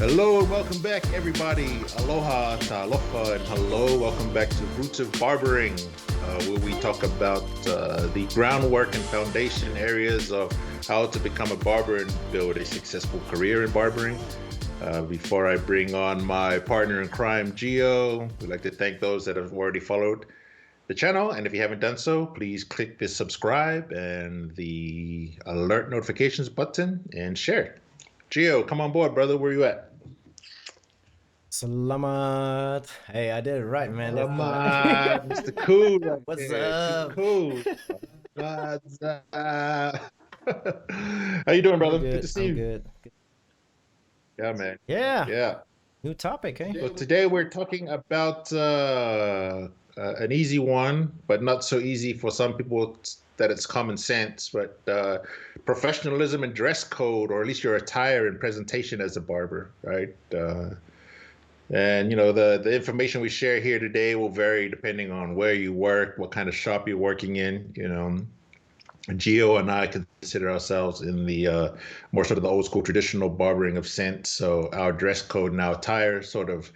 Hello and welcome back, everybody. Aloha, talofa, and hello. Welcome back to Roots of Barbering, where we talk about the groundwork and foundation areas of how to become a barber and build a successful career in barbering. Before I bring on my partner in crime, Gio, we'd like to thank those that have already followed the channel. And if you haven't done so, please click the subscribe and the alert notifications button and share it. Gio, come on board, brother. Where you at? Selamat. Hey, I did it right, man. Selamat, Mr. Cool right What's there. Mr. up? Cool. What's up? How you doing, brother? I'm Good to good. see I'm you. good. Yeah, man. Yeah. Yeah. New topic, eh? So today we're talking about an easy one, but not so easy for some people that it's common sense, but professionalism and dress code, or at least your attire and presentation as a barber, right? And the information we share here today will vary depending on where you work, what kind of shop you're working in. Gio and I consider ourselves in the more sort of the old school traditional barbering of scent. So our dress code and our attire sort of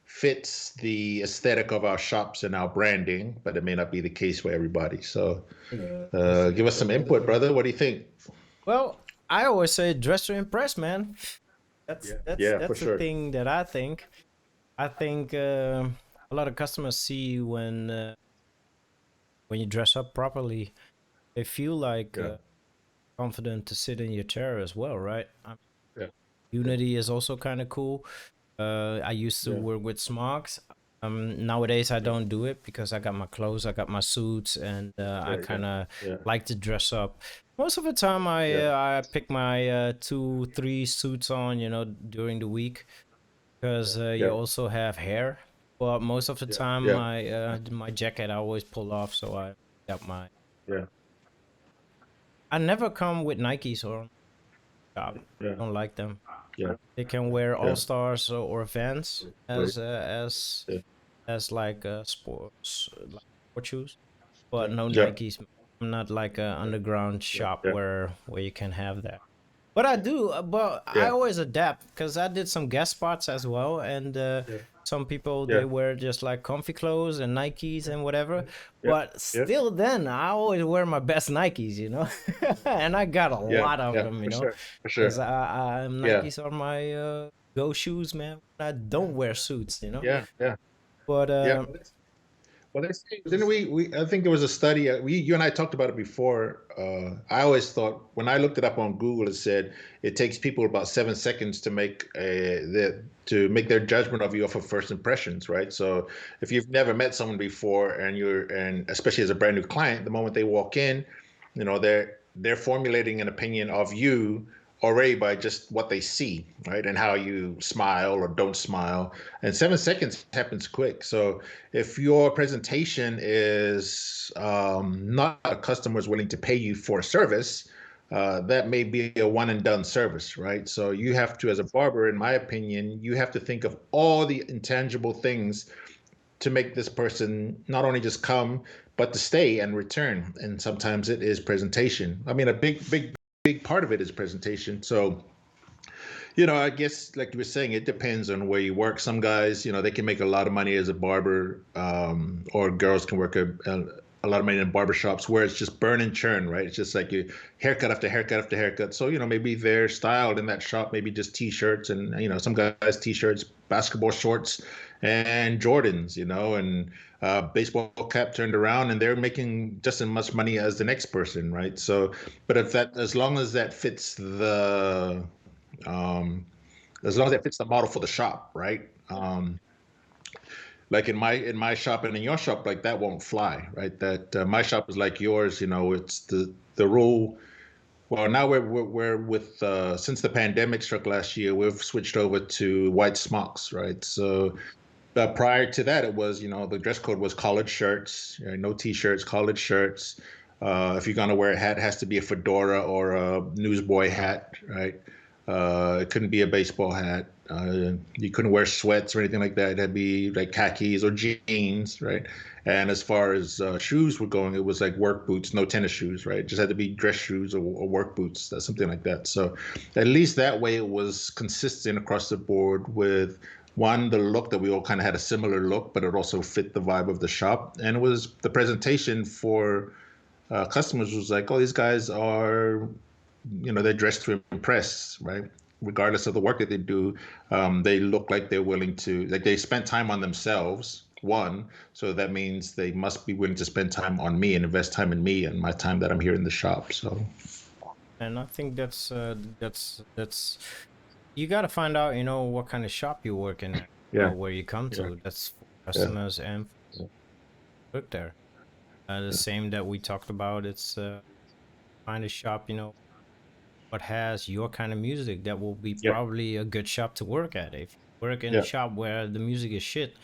fits the aesthetic of our shops and our branding, but it may not be the case for everybody. So give us some input, brother. What do you think? Well, I always say dress to impress, man. That's Yeah, that's yeah, for that's the sure. thing that I think. I think a lot of customers see when you dress up properly, they feel like Yeah, confident to sit in your chair as well, right? yeah, yeah, Unity is also kind of cool. I used to yeah, work with smogs. Nowadays I yeah, don't do it because I got my clothes, I got my suits, and I yeah, yeah, kind of yeah, like to dress up. Most of the time, I yeah, I pick my 2, 3 suits on, during the week because you yeah, also have hair. But most of the time, yeah, my jacket I always pull off, so I got my. yeah, I never come with Nikes or job. yeah, Don't like them. yeah, They can wear All yeah, Stars or Vans right, as yeah, like sport shoes, but yeah, no yeah, Nikes. I'm not like a underground yeah, shop yeah, where you can have that. But I do, but I yeah, always adapt because I did some guest spots as well, and yeah, some people they yeah, wear just like comfy clothes and Nikes and whatever. yeah, But yeah, still, then I always wear my best Nikes, and I got a yeah, lot of yeah, them, for sure, for because sure. Yeah, Nikes are my go shoes, man. I don't wear suits. yeah, yeah, But yeah. Well, they say, didn't we? I think there was a study. You and I talked about it before. I always thought when I looked it up on Google, it said it takes people about 7 seconds to make their judgment of you off of first impressions, right? So if you've never met someone before and especially as a brand new client, the moment they walk in, they're formulating an opinion of you already by just what they see, right? And how you smile or don't smile. And 7 seconds happens quick. So if your presentation is not a customer is willing to pay you for a service, that may be a one and done service, right? So you have to, as a barber, in my opinion, you have to think of all the intangible things to make this person not only just come, but to stay and return. And sometimes it is presentation. I mean, a big part of it is presentation. So I guess like you were saying, it depends on where you work. Some guys, they can make a lot of money as a barber, or girls can work a lot of money in barbershops where it's just burn and churn, right? It's just like you haircut after haircut after haircut. So, maybe they're styled in that shop, maybe just t-shirts and, some guys t-shirts, basketball shorts and Jordans, and baseball cap turned around and they're making just as much money as the next person, right? So, but as long as that fits um, as long as it fits the model for the shop, right? Like in my shop and in your shop, like that won't fly, right? That my shop is like yours. It's the rule. Well, now we're with since the pandemic struck last year, we've switched over to white smocks, right? So prior to that, it was the dress code was collared shirts, no t-shirts, collared shirts. If you're gonna wear a hat, it has to be a fedora or a newsboy hat, right? It couldn't be a baseball hat. You couldn't wear sweats or anything like that. It had to be like khakis or jeans, right? And as far as shoes were going, it was like work boots, no tennis shoes, right? It just had to be dress shoes or work boots, something like that. So at least that way it was consistent across the board with one, the look that we all kind of had a similar look, but it also fit the vibe of the shop. And it was the presentation for customers was like, oh, these guys are, they're dressed to impress, right? Regardless of the work that they do, they look like they're willing to, like they spent time on themselves, one. So that means they must be willing to spend time on me and invest time in me and my time that I'm here in the shop. So, And I think that's you got to find out, what kind of shop you work in, yeah, where you come yeah, to. That's for yeah, customers and work there. The same that we talked about. It's find a shop, what has your kind of music. That will be yeah, probably a good shop to work at. If you work in a yeah, shop where the music is shit,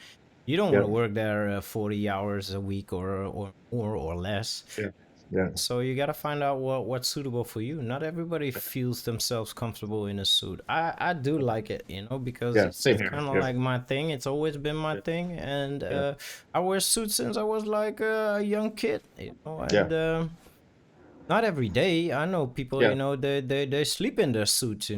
you don't want yeah, to work there 40 hours a week or more or less. yeah, yeah, So you gotta find out what's suitable for you. Not everybody feels themselves comfortable in a suit. I do like it, because yeah. it's Same it's here. kind of Yeah, like my thing. It's always been my yeah, thing, and yeah, I wear suits since I was like a young kid, yeah, and not every day. I know people, yeah, they sleep in their suits,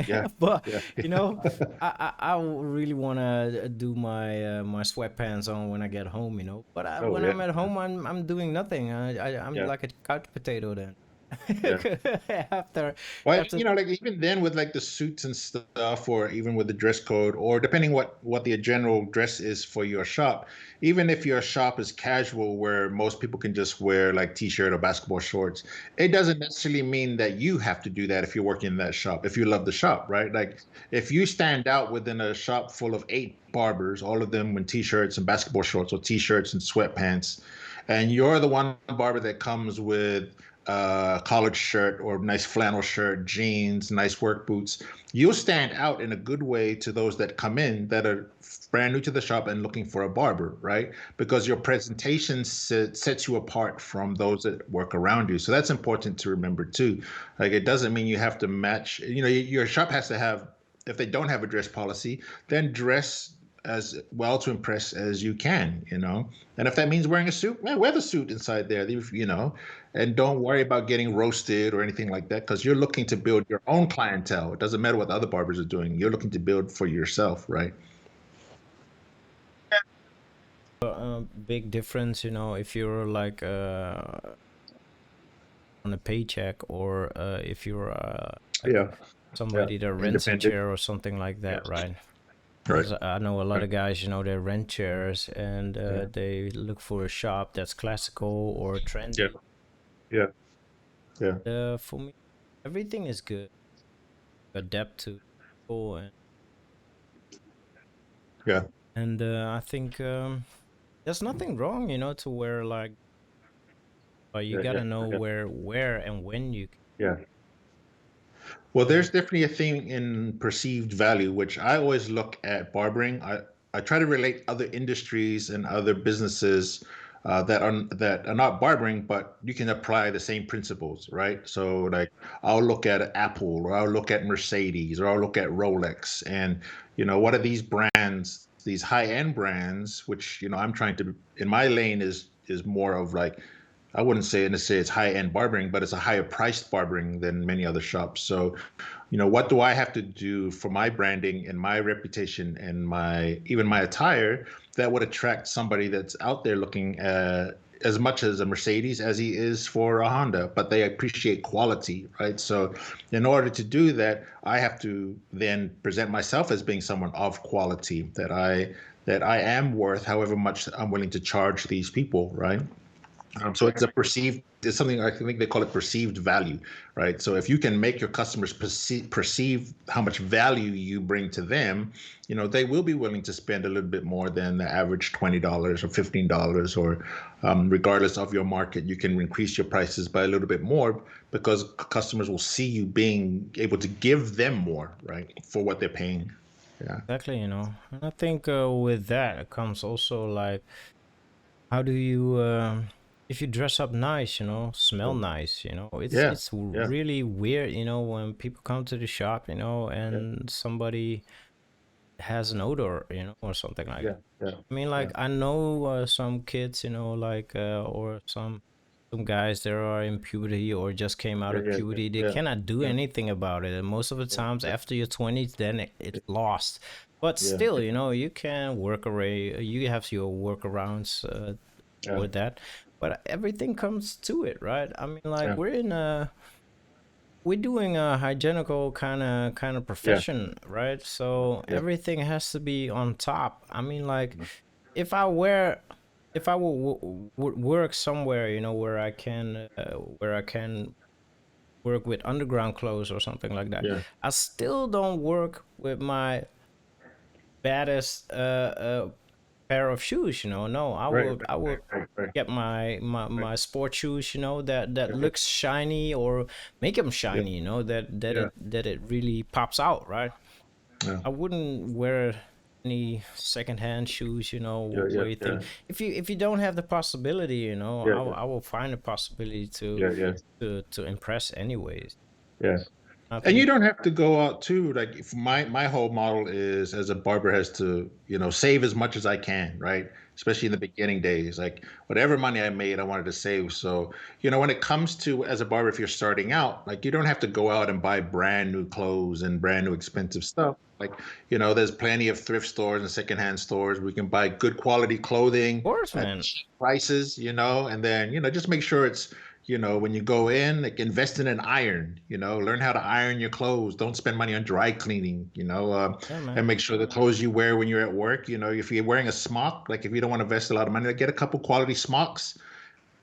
yeah, but yeah. you know, I really want to do my sweatpants on when I get home, But Oh when yeah, I'm at home, I'm doing nothing. I'm yeah, like a couch potato then. yeah. after Well, after like even then with like the suits and stuff, or even with the dress code, or depending what the general dress is for your shop, even if your shop is casual, where most people can just wear like t-shirt or basketball shorts, it doesn't necessarily mean that you have to do that if you're working in that shop, if you love the shop, right? Like if you stand out within a shop full of 8 barbers, all of them in t-shirts and basketball shorts or t-shirts and sweatpants, and you're the one barber that comes with collared shirt or nice flannel shirt, jeans, nice work boots, you'll stand out in a good way to those that come in that are brand new to the shop and looking for a barber, right? Because your presentation sets you apart from those that work around you. So that's important to remember too. Like it doesn't mean you have to match, your shop has to have, if they don't have a dress policy, then dress as well to impress as you can, And if that means wearing a suit, well, wear the suit inside there, and don't worry about getting roasted or anything like that because you're looking to build your own clientele. It doesn't matter what the other barbers are doing. You're looking to build for yourself, right? big difference, if you're like on a paycheck or if you're like Yeah, yeah. somebody that rents a Independent. chair or something like Yeah, that, right? right, 'Cause I know a lot right. of guys, they rent chairs and Yeah, they look for a shop that's classical or yeah, trendy. yeah, yeah, For me, everything is good. Adapt to people, yeah, and I think there's nothing wrong, to wear like, but you yeah, yeah, gotta know yeah, where and when you. yeah. Well, Uh, there's definitely a thing in perceived value, which I always look at barbering. I try to relate other industries and other businesses that are not barbering, but you can apply the same principles, right? So, like, I'll look at Apple, or I'll look at Mercedes, or I'll look at Rolex, and what are these brands, these high-end brands, which I'm trying to in my lane is more of like I wouldn't say necessarily it's high-end barbering, but it's a higher priced barbering than many other shops. So, what do I have to do for my branding and my reputation and my even my attire that would attract somebody that's out there looking as much as a Mercedes as he is for a Honda, but they appreciate quality, right? So, in order to do that, I have to then present myself as being someone of quality that I am worth however much I'm willing to charge these people, right? So it's something I think they call it perceived value, right? So if you can make your customers perceive how much value you bring to them, they will be willing to spend a little bit more than the average $20 or $15, or regardless of your market, you can increase your prices by a little bit more because customers will see you being able to give them more, right, for what they're paying. Yeah. exactly, And I think with that comes also like, how do you if you dress up nice, smell Yeah. nice, it's Yeah. it's Yeah. really weird, when people come to the shop, Yeah. and somebody has an odor, or something like Yeah. that. Yeah. I mean, Yeah. like I know some kids, like or some guys that are in puberty or just came out Yeah. of Yeah. puberty, they Yeah. cannot do Yeah. anything about it. And most of the Yeah. times Yeah. after your 20s, then it's lost. But Yeah. still, you can work array. You have your workarounds Yeah. with that. But everything comes to it, right? I mean, like Yeah. we're doing a hygienical kind of Yeah. profession, right? So Yeah. everything has to be on top. I mean, like if I wear if I would work somewhere, where I can work with underground clothes or something like that, Yeah. I still don't work with my baddest pair of shoes. No, I Right. would I would Right. Right. get Right. my sport shoes, that Yeah. looks shiny, or make them Yeah. shiny, Yeah. that it really pops out, right? Yeah. I wouldn't wear any secondhand shoes, Yeah. where Yeah. you Yeah. think, if you don't have the possibility, Yeah. I will find a possibility to Yeah. Yeah. to impress anyways. Yeah. I And you think, don't have to go out too. Like if my whole model is as a barber has to, save as much as I can, right? Especially in the beginning days. Like whatever money I made, I wanted to save. So, when it comes to as a barber, if you're starting out, like you don't have to go out and buy brand new clothes and brand new expensive stuff. Like, there's plenty of thrift stores and secondhand stores where you can buy good quality of clothing course, at man. cheap prices, and then, just make sure it's when you go in, like invest in an iron, learn how to iron your clothes. Don't spend money on dry cleaning, Yeah, man. and make sure the clothes you wear when you're at work, if you're wearing a smock, like if you don't want to invest a lot of money, like get a couple quality smocks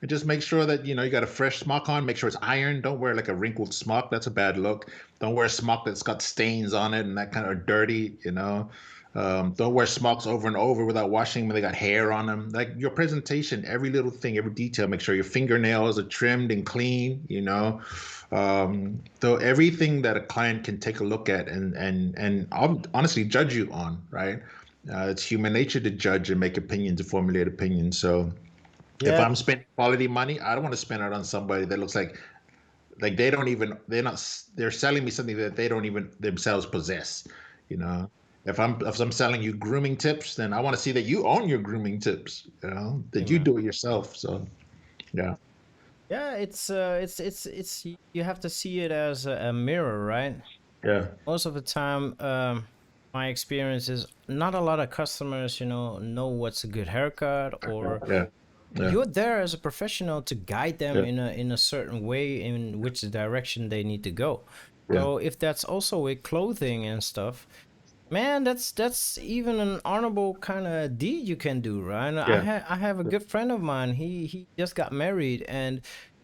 and just make sure that, you got a fresh smock on. Make sure it's ironed. Don't wear like a wrinkled smock. That's a bad look. Don't wear a smock that's got stains on it and that kind of dirty. Don't wear smocks over and over without washing when they got hair on them. Like your presentation, every little thing, every detail, make sure your fingernails are trimmed and clean. So everything that a client can take a look at and honestly judge you on, right? It's human nature to judge and make opinions and formulate opinions. So if Yeah, I'm spending quality money, I don't want to spend it on somebody that looks like they're selling me something that they don't even themselves possess. You know, if I'm selling you grooming tips, then I want to see that you own your grooming tips. hey, That you man. do it yourself. So yeah, Yeah, it's you have to see it as a mirror, right? yeah, Most of the time, my experience is not a lot of customers, know what's a good haircut, or yeah, yeah, you're there as a professional to guide them yeah, in a certain way in which direction they need to go. yeah, So if that's also with clothing and stuff, man, that's even an honorable kind of deed you can do, right? yeah, I have a good friend of mine. He just got married, and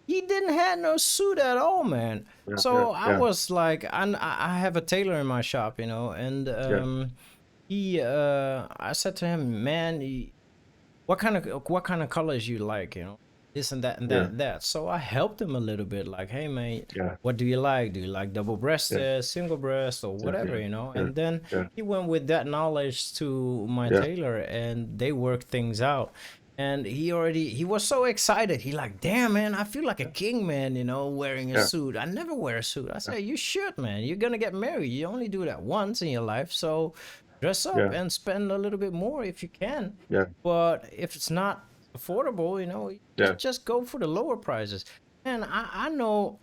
he didn't have no suit at all, man. yeah, yeah, So I yeah, was like, I have a tailor in my shop, and yeah, I said to him, man, what kind of colors you like, this and that and that yeah, and that. So I helped him a little bit, like, hey man, yeah, what do you like? Do you like double yeah, breasted, single breast, or yeah, whatever, yeah, And then yeah, he went with that knowledge to my yeah, tailor, and they worked things out. And he was so excited. He like, damn man, I feel like a king, man, wearing a yeah, suit. I never wear a suit. I yeah, said, you should, man. You're gonna get married. You only do that once in your life, so dress up yeah, and spend a little bit more if you can. yeah, But if it's not affordable, yeah, just go for the lower prices. And I know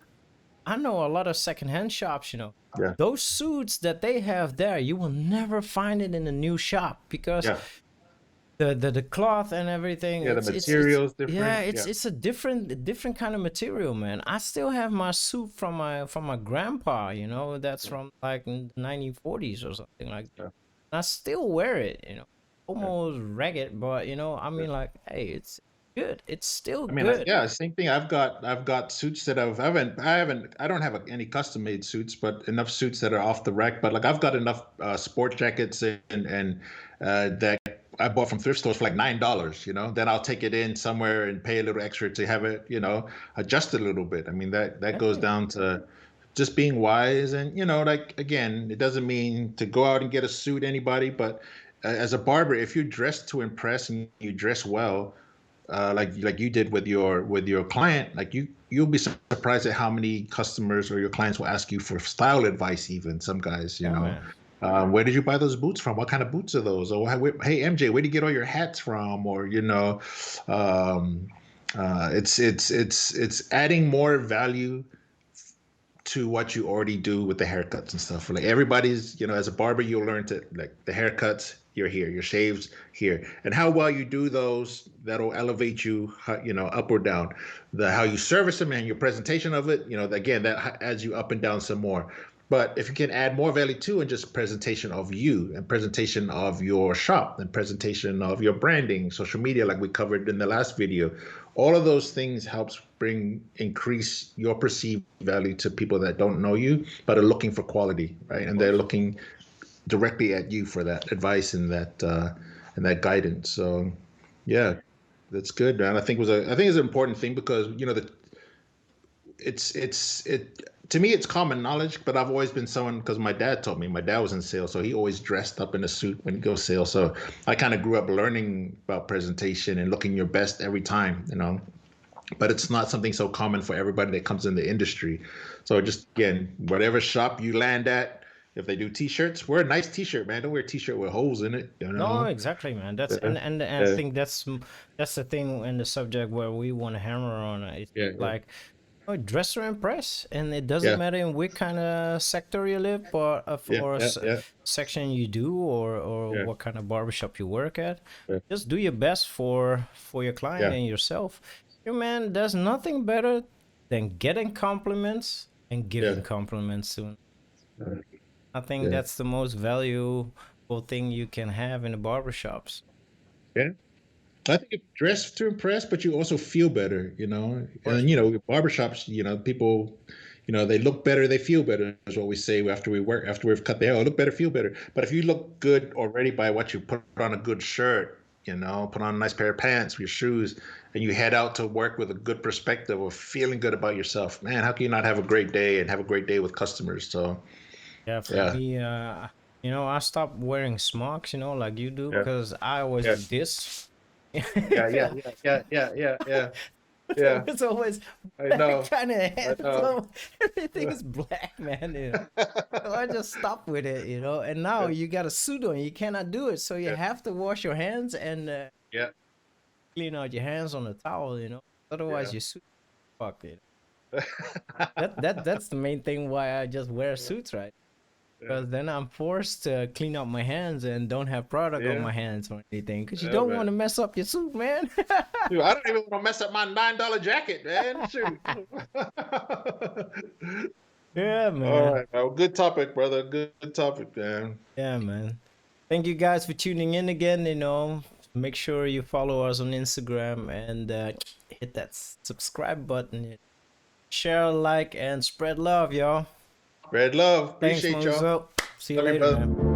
a lot of secondhand shops, yeah, those suits that they have there, you will never find it in a new shop, because yeah, the cloth and everything, yeah. The it's material's yeah, different. Yeah, it's a different kind of material, man. I still have my suit from my grandpa, that's yeah, from like in the 1940s or something like that. yeah, I still wear it, yeah. almost ragged, but I Yeah. mean, like, hey, it's good. It's still I mean, good. yeah, same thing. I've got suits that I don't have any custom made suits, but enough suits that are off the rack. But like I've got enough sport jackets and that I bought from thrift stores for like $9. Then I'll take it in somewhere and pay a little extra to have it, adjusted a little bit. I mean that goes Hey, down to just being wise and like again, it doesn't mean to go out and get a suit anybody, but as a barber, if you're dressed to impress and you dress well, like you did with your client, like you'll be surprised at how many customers or your clients will ask you for style advice. Even some guys, Yeah, man. where did you buy those boots from? What kind of boots are those? Or hey MJ, where did you get all your hats from? Or um, it's adding more value to what you already do with the haircuts and stuff. Like everybody's, as a barber, you'll learn to like the haircuts, you're here, your shaves here, and how well you do those, that'll elevate you, up or down. The how you service them and your presentation of it, again, that adds you up and down some more. But if you can add more value too, and just presentation of you and presentation of your shop and presentation of your branding, social media, like we covered in the last video, all of those things helps increase your perceived value to people that don't know you but are looking for quality, right? And they're looking directly at you for that advice and that guidance. So yeah, that's good, man. I think it's an important thing because it to me it's common knowledge, but I've always been someone, because my dad taught me. My dad was in sales, so he always dressed up in a suit when he goes sales. So I kind of grew up learning about presentation and looking your best every time. But it's not something so common for everybody that comes in the industry. So just again, whatever shop you land at, if they do t-shirts, wear a nice t-shirt, man. Don't wear a t-shirt with holes in it. No, exactly, man. That's Yeah, and I yeah, think that's the thing in the subject where we want to hammer on. It's yeah, like, dress to impress, and it doesn't yeah, matter in which kind of sector you live, yeah, or yeah, yeah, section you do, or yeah, what kind of barbershop you work at. yeah, Just do your best for your client yeah, and yourself. You man, there's nothing better than getting compliments and yeah, giving compliments to. yeah, I think yeah. that's the most valuable thing you can have in the barbershops. Yeah. I think you dress to impress, but you also feel better. Of course, And man. barbershops, people, they look better, they feel better, is what we say after we work, after we've cut the hair. Oh, look better, feel better. But if you look good already by what you put on a good shirt, put on a nice pair of pants, your shoes, and you head out to work with a good perspective of feeling good about yourself, man, how can you not have a great day and have a great day with customers? So Yeah, for yeah, me, I stopped wearing smocks, like you do, yeah, because I always yeah, do this. yeah, yeah, yeah, yeah, yeah, yeah, yeah, So yeah. it's always I black know, kind of I head, know. so everything is black, man. So I just stopped with it. And now Yeah, you got a suit on, you cannot do it, so you yeah, have to wash your hands and yeah, clean out your hands on the towel. Otherwise, yeah. your suit fucked. That's the main thing why I just wear suits, right? Yeah, Because then I'm forced to clean up my hands and don't have product on yeah, my hands or anything. Because you yeah, don't want man. to mess up your suit, man. Dude, I don't even want to mess up my $9 jacket, man. Shoot. Yeah, All man. right, well, good topic, brother. Good topic, man. Yeah, man. Thank you guys for tuning in again. Make sure you follow us on Instagram and hit that subscribe button. Share, like, and spread love, y'all. Spread love. Thanks, Appreciate y'all. Mozo. See you Love you, later, brother. man.